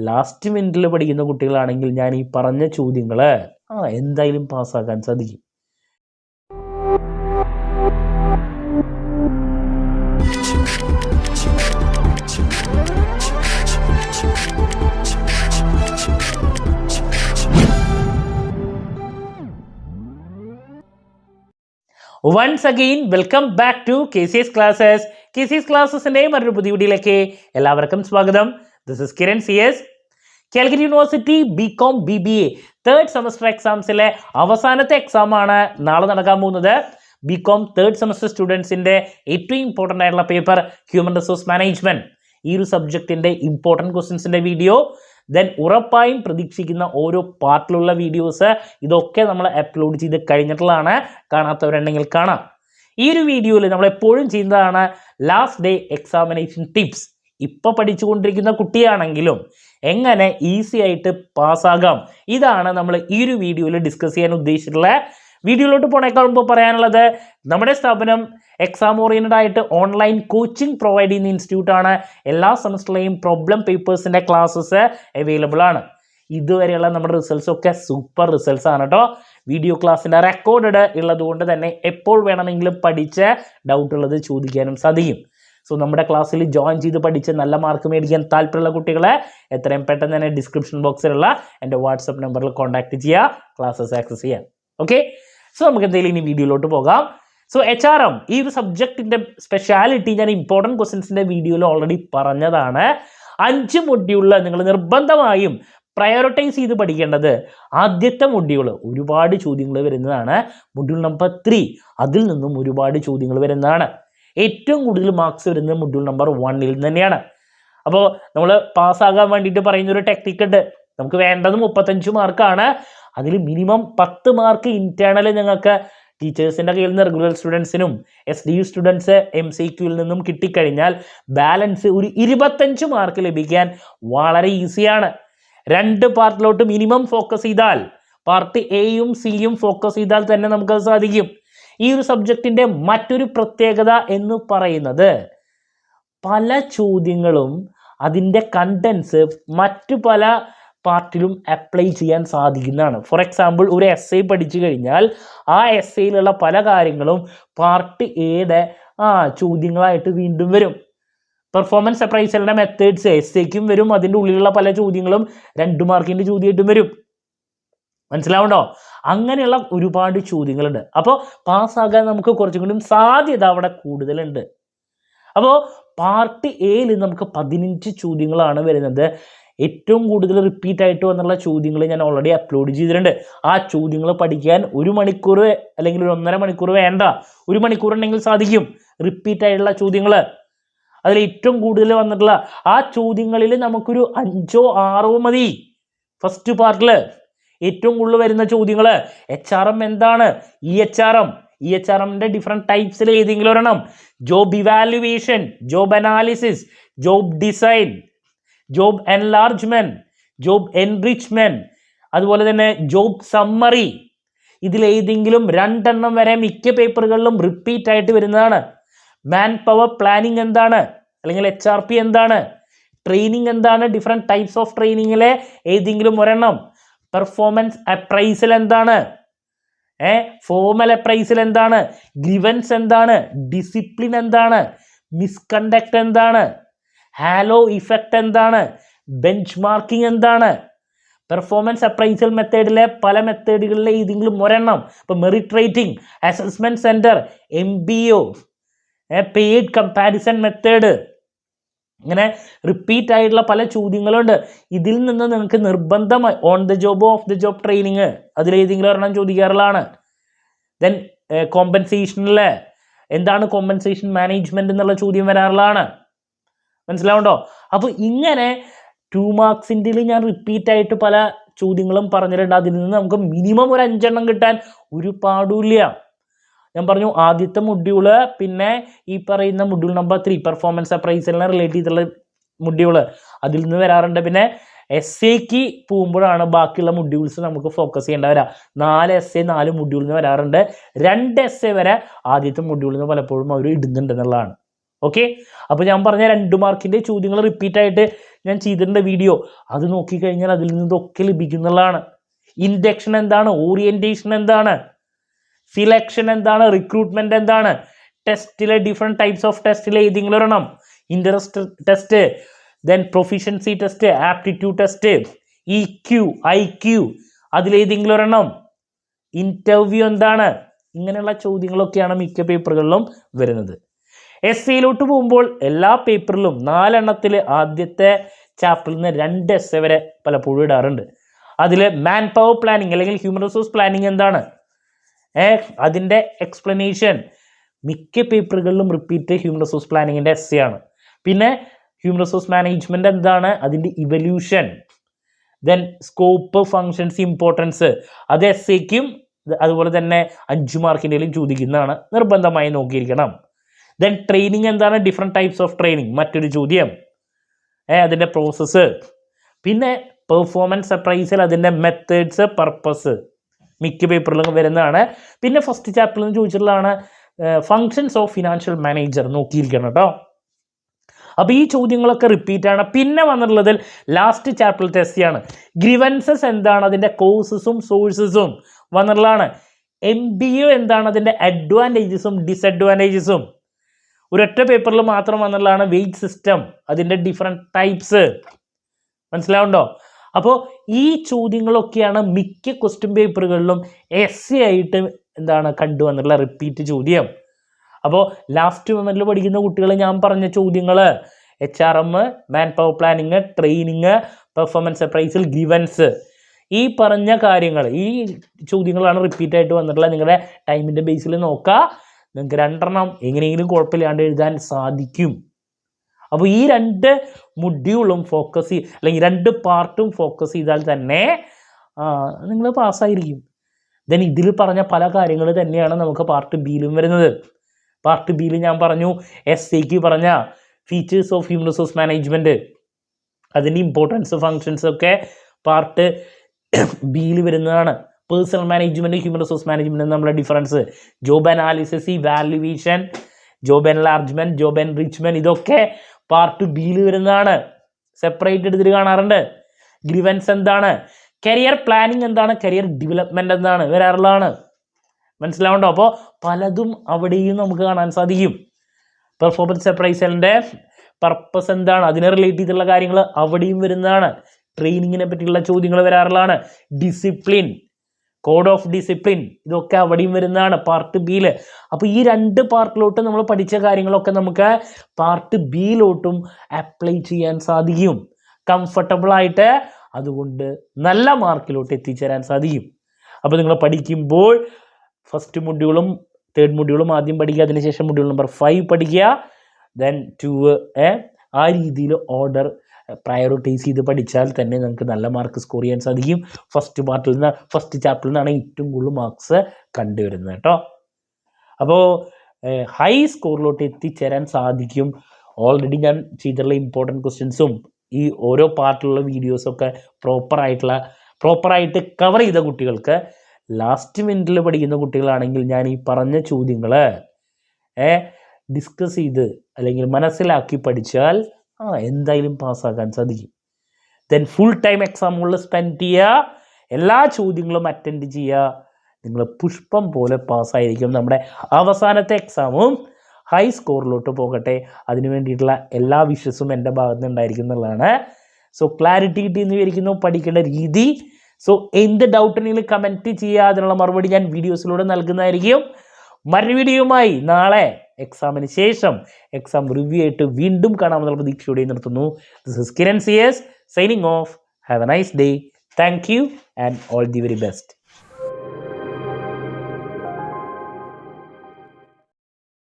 Last മിനിറ്റിൽ പഠിക്കുന്ന കുട്ടികളാണെങ്കിൽ ഞാൻ ഈ പറഞ്ഞ ചോദ്യങ്ങൾ എന്തായാലും പാസ്സാക്കാൻ സാധിക്കും. Once again welcome back to KCS classes. KCS ക്ലാസ്സസിൻ്റെ മറ്റൊരു പുതിയ വീഡിയോയിലേക്ക് എല്ലാവർക്കും സ്വാഗതം. This is Kiran CS. Calicut university BCom BBA third semester എക്സാംസിലെ അവസാനത്തെ എക്സാമാണ് നാളെ നടക്കാൻ പോകുന്നത്. BCom തേർഡ് സെമസ്റ്റർ സ്റ്റുഡൻസിൻ്റെ ഏറ്റവും ഇമ്പോർട്ടൻ്റ് ആയിട്ടുള്ള പേപ്പർ ഹ്യൂമൻ റിസോഴ്സ് മാനേജ്മെൻറ്റ്. ഈ ഒരു സബ്ജക്റ്റിൻ്റെ ഇമ്പോർട്ടൻറ്റ് ക്വസ്റ്റ്യൻസിൻ്റെ വീഡിയോ, ദെൻ ഉറപ്പായും പ്രതീക്ഷിക്കുന്ന ഓരോ പാർട്ടിലുള്ള വീഡിയോസ് ഇതൊക്കെ നമ്മൾ അപ്ലോഡ് ചെയ്ത് കഴിഞ്ഞിട്ടുള്ളതാണ്. കാണാത്തവരുണ്ടെങ്കിൽ കാണാം. ഈ ഒരു വീഡിയോയിൽ നമ്മൾ എപ്പോഴും ചെയ്യുന്നതാണ് ലാസ്റ്റ് ഡേ എക്സാമിനേഷൻ ടിപ്സ്. ഇപ്പോൾ പഠിച്ചുകൊണ്ടിരിക്കുന്ന കുട്ടിയാണെങ്കിലും എങ്ങനെ ഈസി ആയിട്ട് പാസ്സാകാം, ഇതാണ് നമ്മൾ ഈ ഒരു വീഡിയോയിൽ ഡിസ്കസ് ചെയ്യാൻ ഉദ്ദേശിച്ചിട്ടുള്ള. വീഡിയോയിലോട്ട് പോണേക്കാൾ മുമ്പ് പറയാനുള്ളത്, നമ്മുടെ സ്ഥാപനം എക്സാം ഓറിയൻറ്റഡ് ആയിട്ട് ഓൺലൈൻ കോച്ചിങ് പ്രൊവൈഡ് ചെയ്യുന്ന ഇൻസ്റ്റിറ്റ്യൂട്ടാണ്. എല്ലാ സെമസ്റ്ററിലെയും പ്രോബ്ലം പേപ്പേഴ്സിൻ്റെ ക്ലാസ്സസ് അവൈലബിൾ ആണ്. ഇതുവരെയുള്ള നമ്മുടെ റിസൾട്ട്സ് ഒക്കെ സൂപ്പർ റിസൾട്ട്സ് ആണ് കേട്ടോ. വീഡിയോ ക്ലാസ്സിൻ്റെ റെക്കോർഡഡ് ഉള്ളത് കൊണ്ട് തന്നെ എപ്പോൾ വേണമെങ്കിലും പഠിച്ച് ഡൗട്ട് ഉള്ളത് ചോദിക്കാനും സാധിക്കും. സോ നമ്മുടെ ക്ലാസ്സിൽ ജോയിൻ ചെയ്ത് പഠിച്ച് നല്ല മാർക്ക് മേടിക്കാൻ താല്പര്യമുള്ള കുട്ടികളെ എത്രയും പെട്ടെന്ന് തന്നെ ഡിസ്ക്രിപ്ഷൻ ബോക്സിലുള്ള എൻ്റെ വാട്സപ്പ് നമ്പറിൽ കോൺടാക്ട് ചെയ്യുക, ക്ലാസ്സസ് ആക്സസ് ചെയ്യാം. ഓക്കെ, സോ നമുക്ക് എന്തെങ്കിലും ഇനി വീഡിയോയിലോട്ട് പോകാം. സോ HRM ഈ ഒരു സബ്ജക്റ്റിൻ്റെ സ്പെഷ്യാലിറ്റി ഞാൻ ഇമ്പോർട്ടൻറ്റ് ക്വസ്റ്റ്യൻസിൻ്റെ വീഡിയോയിൽ ഓൾറെഡി പറഞ്ഞതാണ്. 5 മൊഡ്യൂളിൽ നിങ്ങൾ നിർബന്ധമായും പ്രയോറിറ്റൈസ് ചെയ്ത് പഠിക്കേണ്ടത് ആദ്യത്തെ മൊഡ്യൂൾ ഒരുപാട് ചോദ്യങ്ങൾ വരുന്നതാണ്. മൊഡ്യൂൾ നമ്പർ 3 അതിൽ നിന്നും ഒരുപാട് ചോദ്യങ്ങൾ വരുന്നതാണ്. ഏറ്റവും കൂടുതൽ മാർക്സ് വരുന്നത് മൊഡ്യൂൾ നമ്പർ 1 തന്നെയാണ്. അപ്പോൾ നമ്മൾ പാസ്സാകാൻ വേണ്ടിയിട്ട് പറയുന്നൊരു ടെക്നിക്ക് ഉണ്ട്. നമുക്ക് വേണ്ടത് 35 മാർക്കാണ്. അതിൽ മിനിമം 10 മാർക്ക് ഇൻറ്റേർണൽ നിങ്ങൾക്ക് ടീച്ചേഴ്സിൻ്റെ കയ്യിൽ നിന്ന് റെഗുലർ സ്റ്റുഡൻസിനും SDU സ്റ്റുഡൻസ് MCQയിൽ നിന്നും കിട്ടിക്കഴിഞ്ഞാൽ ബാലൻസ് ഒരു 25 മാർക്ക് ലഭിക്കാൻ വളരെ ഈസിയാണ്. 2 പാർട്ടിലോട്ട് മിനിമം ഫോക്കസ് ചെയ്താൽ, പാർട്ട് Aയും Cയും ഫോക്കസ് ചെയ്താൽ തന്നെ നമുക്കത് സാധിക്കും. ഈ ഒരു സബ്ജക്റ്റിൻ്റെ മറ്റൊരു പ്രത്യേകത എന്ന് പറയുന്നത് പല ചോദ്യങ്ങളും അതിൻ്റെ കണ്ടൻസ് മറ്റു പല പാർട്ടിലും അപ്ലൈ ചെയ്യാൻ സാധിക്കുന്നതാണ്. ഫോർ എക്സാമ്പിൾ, ഒരു essay പഠിച്ചു കഴിഞ്ഞാൽ ആ essayയിലുള്ള പല കാര്യങ്ങളും പാർട്ട് Aയുടെ ചോദ്യങ്ങളായിട്ട് വീണ്ടും വരും. പെർഫോമൻസ് അപ്രൈസലിൻ്റെ മെത്തേഡ്സ് essayക്കും വരും. അതിൻ്റെ ഉള്ളിലുള്ള പല ചോദ്യങ്ങളും 2 മാർക്കിൻ്റെ ചോദ്യമായിട്ടും വരും. മനസ്സിലാവുണ്ടോ? അങ്ങനെയുള്ള ഒരുപാട് ചോദ്യങ്ങളുണ്ട്. അപ്പോൾ പാസ്സാകാൻ നമുക്ക് കുറച്ചും കൂടി സാധ്യത അവിടെ കൂടുതലുണ്ട്. അപ്പോൾ പാർട്ട് Aയിൽ നമുക്ക് 15 ചോദ്യങ്ങളാണ് വരുന്നത്. ഏറ്റവും കൂടുതൽ റിപ്പീറ്റ് ആയിട്ട് വന്നുള്ള ചോദ്യങ്ങൾ ഞാൻ ഓൾറെഡി അപ്ലോഡ് ചെയ്തിട്ടുണ്ട്. ആ ചോദ്യങ്ങൾ പഠിക്കാൻ 1 മണിക്കൂർ അല്ലെങ്കിൽ 1.5 മണിക്കൂർ വേണ്ട, 1 മണിക്കൂർ ഉണ്ടെങ്കിൽ സാധിക്കും. റിപ്പീറ്റ് ആയിട്ടുള്ള ചോദ്യങ്ങൾ അതിൽ ഏറ്റവും കൂടുതൽ വന്നിട്ടുള്ള ആ ചോദ്യങ്ങളിൽ നമുക്കൊരു 5ഓ 6ഓ മതി. ഫസ്റ്റ് പാർട്ടിൽ ഏറ്റവും കൂടുതൽ വരുന്ന ചോദ്യങ്ങൾ HRM എന്താണ്, EHRMൻ്റെ ഡിഫറെൻറ്റ് ടൈപ്സിൽ ഏതെങ്കിലും ഒരെണ്ണം, job evaluation, job analysis, job design, job enlargement, job enrichment, അതുപോലെ തന്നെ ജോബ് സമ്മറി. ഇതിലേതെങ്കിലും 2 എണ്ണം വരെ മിക്ക പേപ്പറുകളിലും റിപ്പീറ്റ് ആയിട്ട് വരുന്നതാണ്. മാൻ പവർ പ്ലാനിങ് എന്താണ്, അല്ലെങ്കിൽ HRP എന്താണ്, ട്രെയിനിങ് എന്താണ്, ഡിഫറെൻറ്റ് ടൈപ്സ് ഓഫ് ട്രെയിനിങ്ങിലെ ഏതെങ്കിലും ഒരെണ്ണം, പെർഫോമൻസ് അപ്രൈസൽ എന്താണ്, ഫോമൽ അപ്രൈസൽ എന്താണ്, ഗ്രിവൻസ് എന്താണ്, ഡിസിപ്ലിൻ എന്താണ്, മിസ്കണ്ടക്ട് എന്താണ്, ഹാലോ ഇഫക്റ്റ് എന്താണ്, ബെഞ്ച് മാർക്കിംഗ് എന്താണ്, പെർഫോമൻസ് അപ്രൈസൽ മെത്തേഡിലെ പല മെത്തേഡുകളിലെ ഏതെങ്കിലും ഒരെണ്ണം, ഇപ്പോൾ merit rating, assessment centre, MBO, paired comparison method, ഇങ്ങനെ റിപ്പീറ്റ് ആയിട്ടുള്ള പല ചോദ്യങ്ങളുണ്ട്. ഇതിൽ നിന്ന് നിങ്ങൾക്ക് നിർബന്ധമായി on the job off the job training അതിലേതെങ്കിലും ഒരെണ്ണം ചോദിക്കാറുള്ളതാണ്. ദെൻ കോമ്പൻസേഷനിൽ എന്താണ് കോമ്പൻസേഷൻ മാനേജ്മെൻറ്റ് എന്നുള്ള ചോദ്യം വരാറുള്ളതാണ്. മനസ്സിലാവുണ്ടോ? അപ്പോൾ ഇങ്ങനെ 2 മാർക്സിൻ്റെ ഞാൻ റിപ്പീറ്റ് ആയിട്ട് പല ചോദ്യങ്ങളും പറഞ്ഞിട്ടുണ്ട്. അതിൽ നിന്ന് നമുക്ക് മിനിമം ഒരു 5 എണ്ണം കിട്ടാൻ ഒരു പാടില്ല. ഞാൻ പറഞ്ഞു ആദ്യത്തെ മൊഡ്യൂള്, പിന്നെ ഈ പറയുന്ന മൊഡ്യൂൾ നമ്പർ 3 പെർഫോമൻസ് അപ്രൈസലിനെ റിലേറ്റ് ചെയ്തിട്ടുള്ള മൊഡ്യൂള് അതിൽ നിന്ന് വരാറുണ്ട്. പിന്നെ essayക്ക് പോകുമ്പോഴാണ് ബാക്കിയുള്ള മൊഡ്യൂൾസ് നമുക്ക് ഫോക്കസ് ചെയ്യേണ്ട വരാം. 4 essay 4 മൊഡ്യൂളിൽ നിന്ന് വരാറുണ്ട്. 2 essay വരെ ആദ്യത്തെ മൊഡ്യൂളിൽ നിന്ന് പലപ്പോഴും അവർ ഇടുന്നുണ്ട് എന്നുള്ളതാണ്. ഓക്കെ, അപ്പോൾ ഞാൻ പറഞ്ഞ 2 മാർക്കിൻ്റെ ചോദ്യങ്ങൾ റിപ്പീറ്റ് ആയിട്ട് ഞാൻ ചെയ്തിട്ടുണ്ട് വീഡിയോ. അത് നോക്കിക്കഴിഞ്ഞാൽ അതിൽ നിന്നൊക്കെ ലഭിക്കുന്നതാണ്. ഇൻഡക്ഷൻ എന്താണ്, ഓറിയൻറ്റേഷൻ എന്താണ്, സിലക്ഷൻ എന്താണ്, റിക്രൂട്ട്മെന്റ് എന്താണ്, ടെസ്റ്റിലെ ഡിഫറെൻറ്റ് ടൈപ്സ് ഓഫ് ടെസ്റ്റിലെ ഏതെങ്കിലും ഒരെണ്ണം, interest test, then proficiency test, aptitude test, EQ, IQ, അതിലേതെങ്കിലും ഒരെണ്ണം, ഇൻ്റർവ്യൂ എന്താണ്, ഇങ്ങനെയുള്ള ചോദ്യങ്ങളൊക്കെയാണ് മിക്ക പേപ്പറുകളിലും വരുന്നത്. എസ്സേയിലോട്ട് പോകുമ്പോൾ എല്ലാ പേപ്പറിലും 4 എണ്ണത്തിൽ ആദ്യത്തെ ചാപ്റ്ററിൽ നിന്ന് 2 എസ്സേ വരെ പലപ്പോഴും ഇടാറുണ്ട്. അതിൽ മാൻ പവർ പ്ലാനിങ് അല്ലെങ്കിൽ ഹ്യൂമൻ റിസോഴ്സ് പ്ലാനിങ് എന്താണ്, അതിൻ്റെ എക്സ്പ്ലനേഷൻ മിക്ക പേപ്പറുകളിലും റിപ്പീറ്റ് ഹ്യൂമൻ റിസോഴ്സ് പ്ലാനിങ്ങിൻ്റെ എസ്സേ ആണ്. പിന്നെ ഹ്യൂമൻ റിസോഴ്സ് മാനേജ്മെൻറ്റ് എന്താണ്, അതിൻ്റെ evolution, then scope, functions, importance, അത് എസ്സേക്കും അതുപോലെ തന്നെ 5 മാർക്കിൻ്റെയും ചോദിക്കുന്നതാണ്, നിർബന്ധമായി നോക്കിയിരിക്കണം. ദെൻ ട്രെയിനിങ് എന്താണ്, ഡിഫറെൻറ്റ് ടൈപ്സ് ഓഫ് ട്രെയിനിങ്, മറ്റൊരു ചോദ്യം, അതിൻ്റെ പ്രോസസ്സ്. പിന്നെ പെർഫോമൻസ് അപ്രൈസൽ, അതിൻ്റെ മെത്തേഡ്സ്, പർപ്പസ് മിക്ക പേപ്പറിലും വരുന്നതാണ്. പിന്നെ ഫസ്റ്റ് ചാപ്റ്ററിൽ നിന്ന് ചോദിച്ചിട്ടുള്ളതാണ് ഫങ്ഷൻസ് ഓഫ് ഫിനാൻഷ്യൽ മാനേജർ, നോക്കിയിരിക്കണം കേട്ടോ. അപ്പോൾ ഈ ചോദ്യങ്ങളൊക്കെ റിപ്പീറ്റ് ആണ്. പിന്നെ വന്നിട്ടുള്ളത് ലാസ്റ്റ് ചാപ്റ്ററിലത്തെ എസ്സേയാണ്. ഗ്രീവൻസസ് എന്താണ്, അതിൻ്റെ കോസസും സോഴ്സസും വന്നിട്ടുള്ളതാണ്. MBO എന്താണ്, അതിൻ്റെ അഡ്വാൻറ്റേജസും ഡിസഡ്വാൻറ്റേജസും. ഒരൊറ്റ പേപ്പറിൽ മാത്രം വന്നിട്ടുള്ളതാണ് വെയ്റ്റ് സിസ്റ്റം, അതിൻ്റെ ഡിഫറെൻറ്റ് ടൈപ്സ്. മനസ്സിലാവുണ്ടോ? അപ്പോൾ ഈ ചോദ്യങ്ങളൊക്കെയാണ് മിക്ക ക്വസ്റ്റ്യൻ പേപ്പറുകളിലും എസ്സേ ആയിട്ട് എന്താണ് കണ്ടുവന്നിട്ടുള്ള റിപ്പീറ്റ് ചോദ്യം. അപ്പോൾ ലാസ്റ്റ് മൊമെൻറ്റിൽ പഠിക്കുന്ന കുട്ടികൾ ഞാൻ പറഞ്ഞ ചോദ്യങ്ങൾ HRM, man power planning, training, performance appraisal, grievance, ഈ പറഞ്ഞ കാര്യങ്ങൾ, ഈ ചോദ്യങ്ങളാണ് റിപ്പീറ്റ് ആയിട്ട് വന്നിട്ടുള്ളത്. നിങ്ങളുടെ ടൈമിൻ്റെ ബേസിൽ നോക്കുക, നിങ്ങൾക്ക് 2 എണ്ണം എങ്ങനെയെങ്കിലും കുഴപ്പമില്ലാണ്ട് എഴുതാൻ സാധിക്കും. അപ്പോൾ ഈ 2 മൊഡ്യൂളും ഫോക്കസ് അല്ലെങ്കിൽ 2 പാർട്ടും ഫോക്കസ് ചെയ്താൽ തന്നെ നിങ്ങൾ പാസ്സായിരിക്കും. ദെൻ ഇതിൽ പറഞ്ഞ പല കാര്യങ്ങൾ തന്നെയാണ് നമുക്ക് പാർട്ട് ബിയിലും വരുന്നത്. പാർട്ട് ബിയിൽ ഞാൻ പറഞ്ഞു എസ്സേക്ക് പറഞ്ഞ features of human resource management, അതിൻ്റെ ഇമ്പോർട്ടൻസ്, ഫങ്ഷൻസ് ഒക്കെ പാർട്ട് ബിയിൽ വരുന്നതാണ്. Personnel management, human resource management നമ്മുടെ difference, job analysis, evaluation, job enlargement, job enrichment, ഇതൊക്കെ പാർട്ട് ബിയിൽ വരുന്നതാണ്. സെപ്പറേറ്റ് എടുത്തിട്ട് കാണാറുണ്ട്. ഗ്രീവൻസ് എന്താണ്, കരിയർ പ്ലാനിങ് എന്താണ്, കരിയർ ഡെവലപ്മെൻറ്റ് എന്താണ് വരാറുള്ളതാണ്. മനസ്സിലാവുണ്ടോ? അപ്പോൾ പലതും അവിടെയും നമുക്ക് കാണാൻ സാധിക്കും. പെർഫോമൻസ് അപ്രൈസലിൻ്റെ പർപ്പസ് എന്താണ്, അതിനെ റിലേറ്റ് ചെയ്തിട്ടുള്ള കാര്യങ്ങൾ അവിടെയും വരുന്നതാണ്. ട്രെയിനിങ്ങിനെ പറ്റിയുള്ള ചോദ്യങ്ങൾ വരാറുള്ളതാണ്. ഡിസിപ്ലിൻ, കോഡ് ഓഫ് ഡിസിപ്ലിൻ, ഇതൊക്കെ അവിടെയും വരുന്നതാണ് പാർട്ട് ബിയിൽ. അപ്പോൾ ഈ 2 പാർട്ടിലോട്ട് നമ്മൾ പഠിച്ച കാര്യങ്ങളൊക്കെ നമുക്ക് പാർട്ട് ബിയിലോട്ടും അപ്ലൈ ചെയ്യാൻ സാധിക്കും കംഫർട്ടബിളായിട്ട്. അതുകൊണ്ട് നല്ല മാർക്കിലോട്ട് എത്തിച്ചേരാൻ സാധിക്കും. അപ്പോൾ നിങ്ങൾ പഠിക്കുമ്പോൾ ഫസ്റ്റ് മൊഡ്യൂളും 3rd മൊഡ്യൂളും ആദ്യം പഠിക്കുക, അതിനുശേഷം മൊഡ്യൂൾ നമ്പർ 5 പഠിക്കുക, ദെൻ 2 ആ രീതിയിൽ ഓർഡർ പ്രയോറിറ്റൈസ് ചെയ്ത് പഠിച്ചാൽ തന്നെ നമുക്ക് നല്ല മാർക്ക് സ്കോർ ചെയ്യാൻ സാധിക്കും. ഫസ്റ്റ് ചാപ്റ്ററിൽ നിന്നാണ് ഏറ്റവും കൂടുതൽ മാർക്സ് കണ്ടുവരുന്നത് കേട്ടോ. അപ്പോൾ ഹൈ സ്കോറിലോട്ട് എത്തിച്ചേരാൻ സാധിക്കും. ഓൾറെഡി ഞാൻ ചെയ്തിട്ടുള്ള ഇമ്പോർട്ടൻറ്റ് ക്വസ്റ്റ്യൻസും ഈ ഓരോ പാർട്ടിലുള്ള വീഡിയോസൊക്കെ പ്രോപ്പറായിട്ട് കവർ ചെയ്ത കുട്ടികൾക്ക്, ലാസ്റ്റ് മിനിറ്റിൽ പഠിക്കുന്ന കുട്ടികളാണെങ്കിൽ ഞാൻ ഈ പറഞ്ഞ ചോദ്യങ്ങൾ ഡിസ്കസ് ചെയ്ത് അല്ലെങ്കിൽ മനസ്സിലാക്കി പഠിച്ചാൽ എന്തായാലും പാസ്സാക്കാൻ സാധിക്കും. ദെൻ ഫുൾ ടൈം എക്സാമുകളിൽ സ്പെൻഡ് ചെയ്യുക, എല്ലാ ചോദ്യങ്ങളും അറ്റൻഡ് ചെയ്യുക, നിങ്ങൾ പുഷ്പം പോലെ പാസ്സായിരിക്കും. നമ്മുടെ അവസാനത്തെ എക്സാമും ഹൈ സ്കോറിലോട്ട് പോകട്ടെ. അതിന് വേണ്ടിയിട്ടുള്ള എല്ലാ വിഷസും എൻ്റെ ഭാഗത്ത് നിന്ന് ഉണ്ടായിരിക്കും എന്നുള്ളതാണ്. സോ ക്ലാരിറ്റി കിട്ടിയെന്ന് വിചാരിക്കുന്നു പഠിക്കേണ്ട രീതി. സോ എന്ത് ഡൗട്ട് ഉണ്ടെങ്കിലും കമൻറ്റ് ചെയ്യുക, അതിനുള്ള മറുപടി ഞാൻ വീഡിയോസിലൂടെ നൽകുന്നതായിരിക്കും. മറ്റൊരു വീഡിയോയുമായി നാളെ എക്സാമിന് ശേഷം എക്സാം റിവ്യൂ ആയിട്ട് വീണ്ടും കാണാമെന്നുള്ള പ്രതീക്ഷയോടെ നിർത്തുന്നു. This is Kiran CS signing off. Have a nice day. Thank you and all the very best.